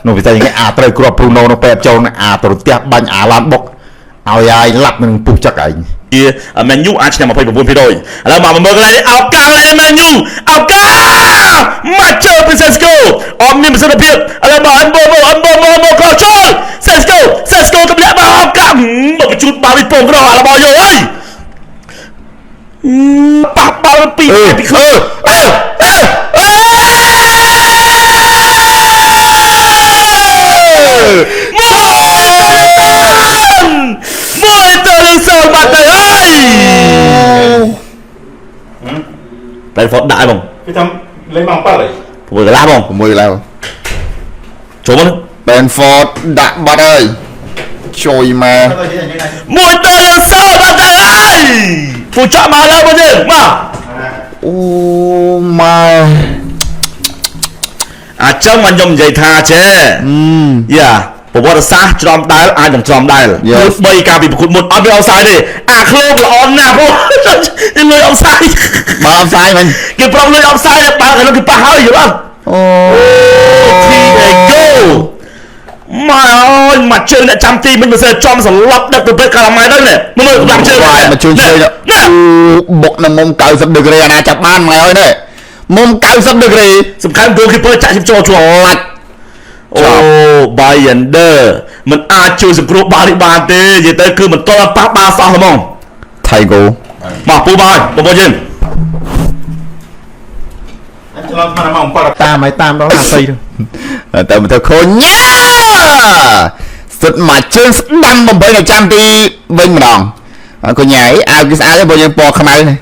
nó vì sao những cái trời crop Bruno nó bẹp châu nó từ tiệp bánh lan bốc ao ai lặp mình bục chắc ảnh menu ăn chỉ là một phần của rồi là mà mở cái này ao căng này menu ao căng mà chơi với Sesco ông mình sẽ biết là mà anh bô có chơi Sesco tập lẽ vào ao căng một chút bao bị bùng cái đó là bao nhiêu ấy bao bị môi từ sầu mặt trời ơi Brentford đại không cái thằng lấy bằng bao này mùi cái lá không mùi là trốn mất Brentford đã bắt ơi trôi mà mùi từ sầu mặt trời ơi phụ trợ mà đâu bao nhiêu mà mà trong anh dùng giày thà chứผมว่าซะจอมได้อ่านอย่างจอมได้เลยใบกาบีขุดหมดเอาไปเอาทรายดิโคลบละอ่อนนะเพราะยังเลยเอาทรายมาเอาทรายมันเก็บปลอกเลยเอาทรายเนี่ยปลากันแล้วคือปลาเฮ้ยอยู่ป่ะโอ้ทีเอโก้มาเจอเนี่ยจำตีมันเป็นเสือจอมสลับดักตัวเป็นกะละไม้ได้เนี่ยมึงเลยหลังเจอมาชวนเชยเนี่ยบกน้ำมุมเก่าสับดึกเลยนะจับบ้านมาเลยเนี่ยมุมเก่าสับดึกเลยสำคัญตัวคือเปิดจ่ายชิบโจชัวร์โอ้บายันเดอร์มันอาจช่วยสกรูบาลิบานเต้ยังแต่คือมันตัวป้าบาซาสมองไทยกูมาปูบายปูบอลยิงเราทำมาของปลาตามไม่ตามเราหาซีแต่มันเธอคนเนี่ยสุดมาเชิงดำบนใบในจำตีbên mà đònคนใหญ่เอากิสอาจะบอลยังปอกขนาดนี้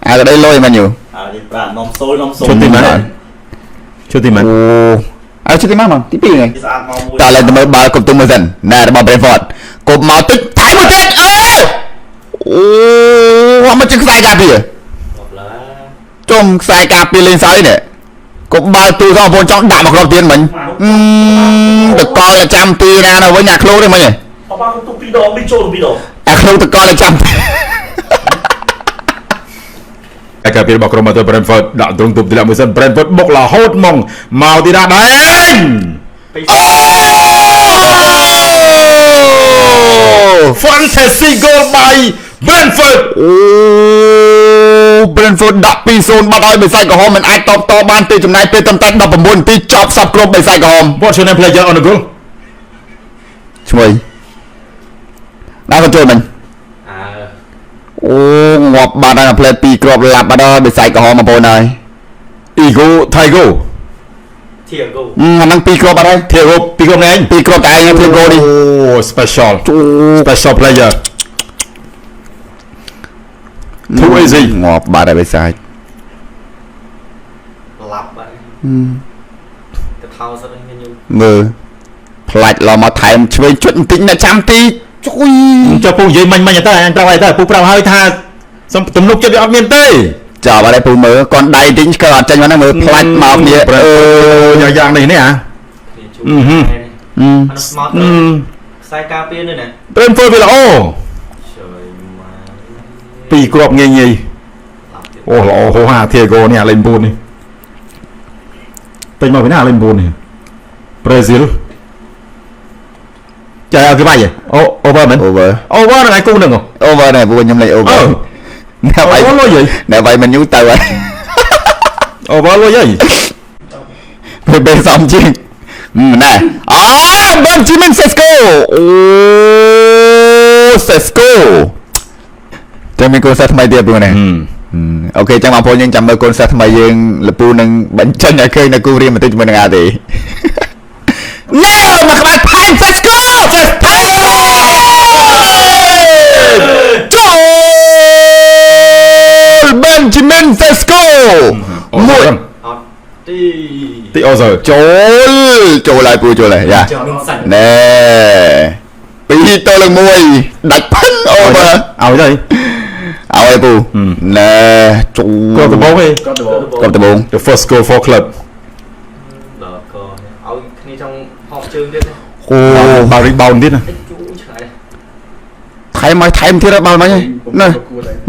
เอาก็ได้ลอยมันอยู่ดิปลานมโซ่ชุดที่มันโอ้เอาชุดที่มันที่ปีไงตอนแรกจะมาบาร์กบตุ้มมือสั่นน่าจะมาเบรนฟอร์ดกบมาติ๊กถ่ายมือเต้นโอ้ว่ามันจะใส่กาปีจมใส่กาปีเลนซ้ายเนี่ยกบบาร์ตูสองคนจ้องด่ามากรอบเตียนเหมือนตะกอนละจำตีนะนะไว้หนักโลได้ไหมเนี่ยเอาบ้างตุ๊กปีดองไม่โจมปีดองโลตะกอนละจำCác bạnบอกเรามาตัว Brentford ด่าตรงตุบที่ละมือสั่น Brentford บกละโหดมองมาที่ด้านไหนFantasy goal by Brentford โอ้ Brentford ដាក់ពី0បាត់ឲ្យបិសាចក្រហមមិនអាចតបតបានទេចំណាយពេលត្រឹមតែ19នាទីចប់សពគ្រប់បិសាចក្រហម What's your name player on the goal ឈ្មោះដាក់កន្ចូលមិញអូងាប់បាត់ហើយផ្លេត2គ្រាប់ឡាប់បាត់ហើយបិសាចក្រហមបងប្អូនហើយ Ego Tigo អាហ្នឹង2គ្រាប់បាត់ហើយ Tigo 2គ្រាប់នេះ2គ្រាប់តែឯង Tigo នេះ Oh special player Too easy ងាប់បាត់ហើយបិសាចឡាប់បាត់ទៅថោសិនហ្នឹងញូមើលផ្លាច់ឡមកថែមឆ្វេងជុតបន្តិចណាចាំទីជួយចុះពូនិយាយមិញទៅអញប្រាប់ឲ្យទៅពូប្រាប់ឲ្យថាទំនុកចិត្តវាអត់មានទេចាប់អត់ឲ្យពូមើលកូនដៃតិចក៏អត់ចាញ់មកហ្នឹងមើលផ្លាច់មកគ្នាយ៉ាងនេះនេះស្មត់ខ្សែការពារនេះណា Brentford វាល្អពីរគ្រាប់ងាយអូល្អហោហាធាហ្គោនេះលេងពូននេះពេញមកពីណាលេងពូននេះប្រេស៊ីលចាឲ្យគេបាច់អូ over មែន over ហ្នឹងឯងគូហ្នឹង over ណែពូខ្ញុំលេង over ណែបាយមិនយូរទៅហើយ over លុយហើយពេលសំជាងណែBenjamin Sesko អូ Sesko ចាំមានកូនសិស្សថ្មីទៀតពូណែអូខេចឹងបងប្អូនយើងចាំមើលកូនសិស្សថ្មីយើងលពូនឹងបញ្ចេញឲ្យឃើញនៅគូរៀនបន្តិចជាមួយនឹងអាទេណែមកក្បាលផែន Sesko ចូល Benjamin Sesko មួយទីអូសើចូលហើយពូចូលហើយយ៉ាណែ2-1ដាច់ផិនអូមើលឲ្យទៅឲ្យពូណែចូលគាត់ដំបងឯងគាត់ដំបង The first goal for club ដល់ក៏ឲ្យគ្នាចង់ហប់ជើងទៀតអូបារីបោនទៀតណាថែមទៀតបាល់មិញណា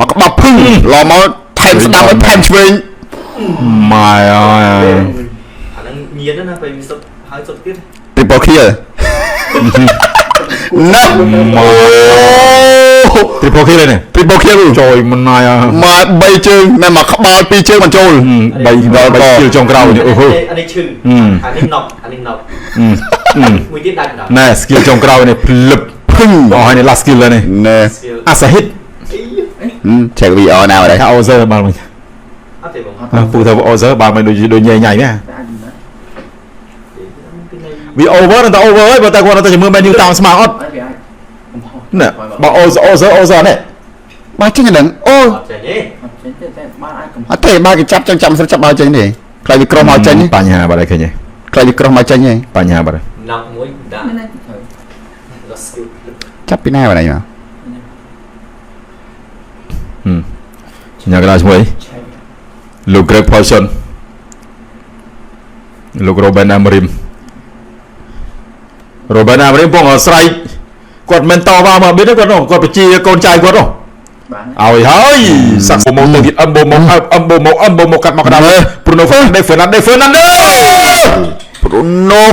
មកក្បត់ភឹងឡមកថែមស្ដាប់ឲ្យថែមឆ្វេងម៉ែអើយអាហ្នឹងញៀនណាពេលសុទ្ធហើយសុទ្ធទៀត triple kill ណាស់អូ triple kill នេះ triple kill ចូលមិនណាយ មក3ជើងតែមកក្បាល2ជើងមិនចូល 3 kill ចុងក្រោយនេះអូហូ anh ấy chừng anh ấy nọcមួយទៀតដាច់ដល់ ណែ skill ចុងក្រោយនេះភ្លឹបភឹងអស់ហើយនេះ last skill ហើយនេះ ណែ អាសាហិត ឆែក VR ណាមកដែរ ថា Ozer បាល់មិញ អត់ទេបង ពូថា Ozer បាល់មិញដូចញ៉ៃញ៉ៃនេះវា over តែ over ហើយបើតែគាត់ទៅជាមួយ Man U តាមស្មាអត់ណែបើ Ozer នេះ បើចេញហ្នឹងអូ អត់ចេញទេ អត់ទេបើគេចាប់ចឹងចាំស្រាប់ចាប់បើចេញទេខ្លាចវាក្រោះមកចេញ បញ្ហាបាត់ហើយឃើញទេ ខ្លាចវាក្រោះមកចេញហី បញ្ហាបាត់ហើយ ណប់មួយដាក់ដល់ skill ចាប់ពីណាបាត់ហើយមក ញ៉ាំកន្លងជាមួយលោក Greg Paulson លោក Ruben Amorim បងស្រ័យគាត់មិនតវ៉ាមកបិទគាត់នោះគាត់បញ្ជាកូនចៅគាត់នោះឲ្យហើយសាក់បូម៉ូទៅទៀតអឹមបូម៉ូកាត់មកកណ្ដាល Bruno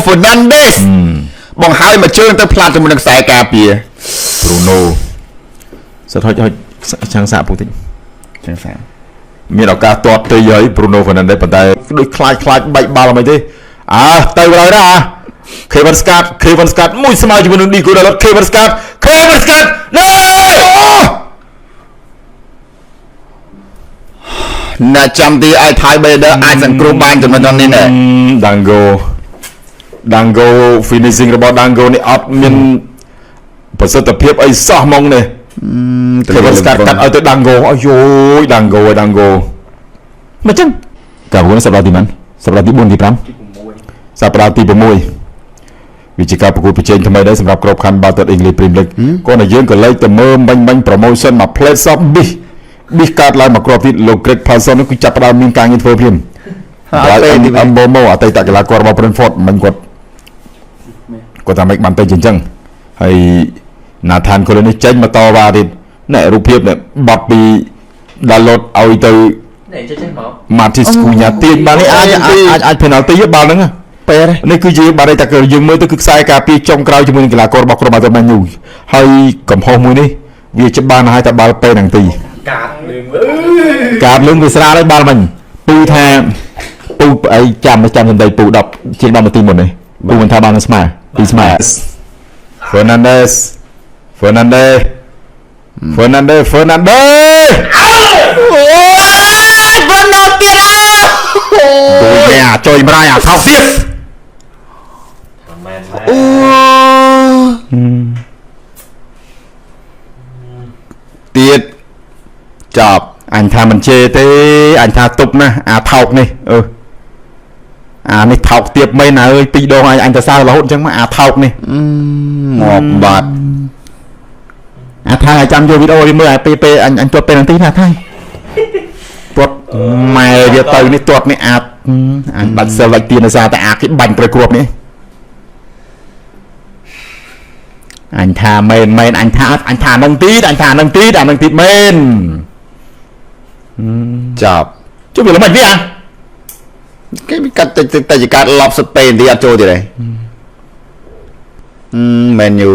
Fernandes បងហើយមកជើងទៅផ្លាត់ជាមួយនឹងខ្សែការពារ Bruno សិតហុចចាំងសាក់ពុកតិច ចឹងសា មានឱកាសទាត់ទៅហើយ Bruno Fernandes ប៉ុន្តែដូចខ្លាចបែកបាល់អីទេទៅហើយណាKevin Scott មួយស្មើជាមួយនឹង Diego Dalot Kevin Scott ណែ ណាចាំទីឲ្យថៃបេដឺអាចសង្គ្រោះបានចំណុចនេះដែរ Dango finishing របស់ Dango នេះអត់មានប្រសិទ្ធភាពអីសោះហ្មងនេះ Kevin Scott កាត់ឲ្យទៅ Dango អាយយ Dango មិនចឹងកាលនេះសប្តាហ៍ទីម៉ានសប្តាហ៍ទី4ទី5សប្តាហ៍ទី6វិជាការប្រកួតប្រជែងថ្មីដែរសម្រាប់ក្របខ័ណ្ឌ Battle English Premier League គាត់តែយើងក៏លេចទៅមើលបាញ់ promotion មក plate shop bis កាត់ឡើងមកក្របទៀតលោក Greg Paulson នោះគឺចាប់ផ្ដើមមានការងារធ្វើភ្លាមហើយអឹមបូម៉ូអតីតកីឡាកររបស់ Brentford មិញគាត់ថាមិនបានទៅជាអញ្ចឹងហើយ Nathan Collins នេះចេញមកតវ៉ាទៀតណែរូបភាពនេះបាត់ពី Dalot ឲ្យទៅ នេះចេញមក Matis Cunha ទាញបាល់នេះអាច penalty បាល់ហ្នឹងពេលនេះគឺជាបាល់តែយើងមើលទៅគឺខ្សែការពារចុងក្រោយជាមួយនឹងកីឡាកររបស់ក្រុម Man U ហើយកំហុសមួយនេះវាច្បាស់ណាស់ហើយតែបាល់ពេលហ្នឹងទីកាតលឿងវាស្រាលហើយបាល់មិញពូថាពូអីចាំសំដីពូ10ជាង10នាទីមុននេះពូមិនថាបានស្មើពីស្មើ Fernandes អូយ Bruno ទៀតអូយញ៉ាចុយម្រាយថោកទៀតអូទៀតចប់អញថាមិនជេរទេអញថាទប់ណាថោកនេះនេះថោកទៀតមែនអើយ2ដងអញទៅសើរហូតអញ្ចឹងមកថោកនេះមកបាត់ថាចាំយកវីដេអូនេះមើលពេលអញទាត់ពេលហ្នឹងទីណាថាទាត់ម៉ែវាទៅនេះទាត់នេះអញបាច់សិលវាច់ទៀនដោយសារតែគេបាញ់ត្រូវគ្រាប់នេះអញថាមែនអញថានឹងទីអានឹងទីមែនចប់ជុំវាល្មិចវាគេកាត់តែជាកាត់ឡប់សុទ្ធពេលទីអត់ចូលទៀតហើយMan U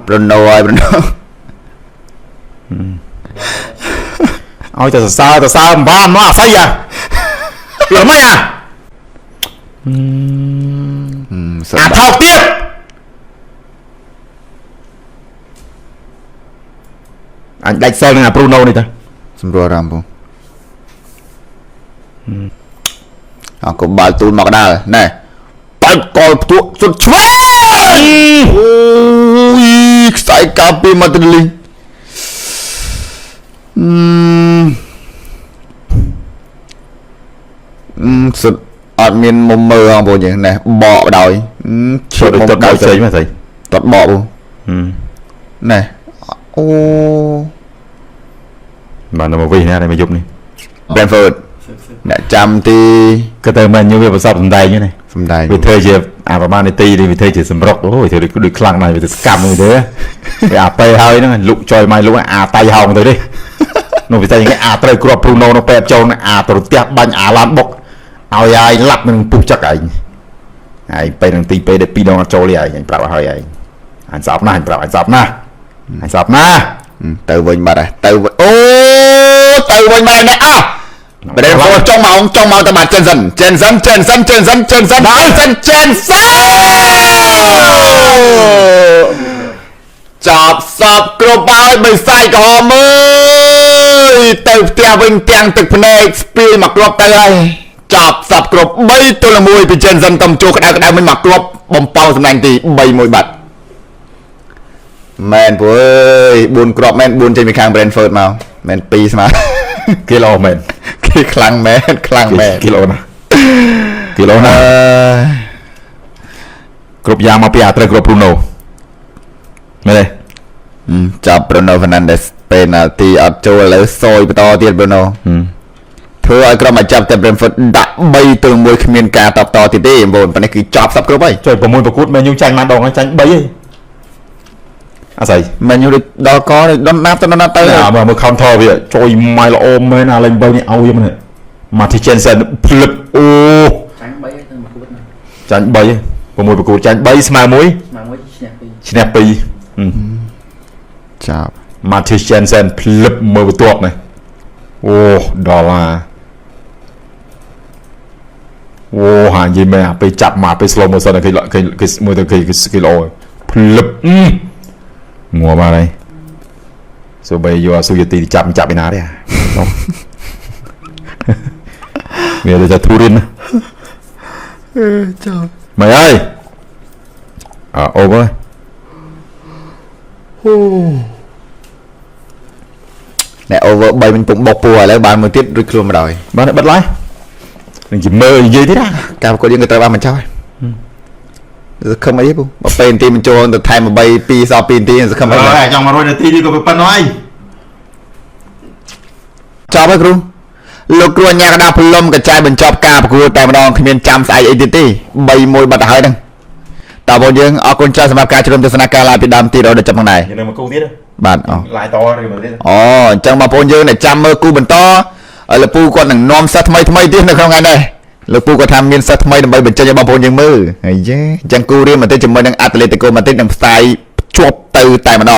Bruno ឲ្យតែសរសើរមិនបានមកអាស្អីវាល្មិចថោកទៀតអញដាច់សិលនឹងBruno នេះតាសម្រួលអារម្មណ៍ពូកុំបាល់ទូលមកកណ្ដាលណែបើកកលផ្ទួសុទ្ធឆ្វេអូយខ្សែការពារមកទៅលីសុទ្ធអត់មានមុំមើលបងប្អូនយើងណែបកបដោយឈប់ទៅដល់ស្អីមកស្អីតត់បកពូណែអូបានមកវិញណាមកយប់នេះ Brentford អ្នកចាំទីក៏ទៅមែនយើងវាប្រសពសំដែងហ្នឹងសំដែងវាធ្វើជាប្រហែលនាទីនេះវាធ្វើជាសម្រុកអូយធ្វើដូចខ្លាំងណាស់វាទៅស្កាប់មួយទេវាពេលហើយហ្នឹងលុកចុយមកលុកតៃហោងទៅទេនោះវាតែយ៉ាងនេះត្រូវគ្រាប់ Bruno នៅពេលចូលទៅផ្ទះបាញ់ឡានបុកឲ្យអាយឡាប់នឹងពុះចឹកឯង ai pe đằng ti pe để pi đong cho liền anh bảo hơi anh sập na anh bảo anh sập na ទៅវិញបាត់ហើយទៅវិញអូទៅវិញមែនណាអោះប្រេហ្វូតចង់មកទៅបាត់ Jensen ចាប់សពគ្រប់ហើយបិសាយក្រហមអើយទៅផ្ទះវិញទាំងទឹកភ្នែកស្ពីមកគ្រាប់ទៅហើយចាប់សពគ្រប់3ទល់1ពី Jensen តំជួក្តៅមិនមកគ្រាប់បំប៉ោសម្លាញ់ទី3 1បាត់មែនព្រោះអើយ4គ្រាប់មែន4ចេញពីខាង Brentford មកមែន2ស្មើ គីឡូមែន គេខ្លាំងមែនគីឡូណាគ្រប់យ៉ាងមកពីអាត្រូវគ្រប់ Bruno មែនទេចាប់ Bruno Fernandes penalty អត់ចូលឥឡូវសយបន្តទៀត Bruno ធ្វើឲ្យក្រុមអាចចាប់តែ Brentford ដាក់3ទល់1គ្មានការតបតទៀតទេបងប៉ុន្តែគឺចាប់សពគ្រប់ហើយចុយ6ប្រកួតមែនយើងចាញ់បានដងចាញ់3ឯងអស្អីមែនយូដល់កដល់ណាប់ទៅមើល counter វាចុយម៉ៃល្អមែនអាលេង3នេះឲ្យវាមិនMartin Jensen ភ្លឹបអូចាញ់3ទៅមកគួតចាញ់3 6ប្រកួតចាញ់3ស្មើ1ឈ្នះ2ចាប់ Martin Jensen ភ្លឹបមើលបន្ទាប់នេះអូដល់អូហានិយាយមែនពេលចាប់មកពេល slow motion គេមើលទៅគេល្អភ្លឹបងួមកហើយសូម្បីយកអសុយទីចាប់ឯណាទេវាទៅទូរិនចោលមកហើយអូវណែ over 3មិញពុកបុកពួរឥឡូវបានមួយទៀតរួចខ្លួនមកដល់បានបិទឡើយនឹងជិះមើលនិយាយទៀតណាការប្រកួតយើងក៏ត្រូវបានបញ្ចប់ហើយសង្ឃឹមអីពូបើពេលនាទីបញ្ចូលទៅថែម3 2សល់2នាទីសង្ឃឹមអីចង់100នាទីនេះក៏ប៉ុណ្ណោះហើយចប់ហើយគ្រូលោកគ្រូអញ្ញាកដាផ្លុំកញ្ចែបញ្ចប់ការប្រកួតតែម្ដងគ្មានចាំស្អែកអីទៀតទេ 3-1 បាត់ទៅហើយហ្នឹងតើបងយើងអរគុណច្រើនសម្រាប់ការជ្រាបទស្សនាការឡាយពីដើមទីរហូតដល់ចប់ហ្នឹងដែរយើងនៅមកគូទៀតបាទឡាយតឬមកទៀតអូអញ្ចឹងបងប្អូនយើងដែលចាំមើលគូបន្តឲ្យលោកពូគាត់នឹងនាំសិស្សថ្មីទៀតនៅក្នុងថ្ងៃនេះលោកពូគាត់ថាមានសិស្សថ្មីដើម្បីបញ្ចេញឲ្យបងប្អូនយើងមើលហើយអញ្ចឹងគូរៀនបន្តិចជាមួយនឹង Atletico Madrid នឹងផ្សាយភ្ជាប់ទៅតែម្ដង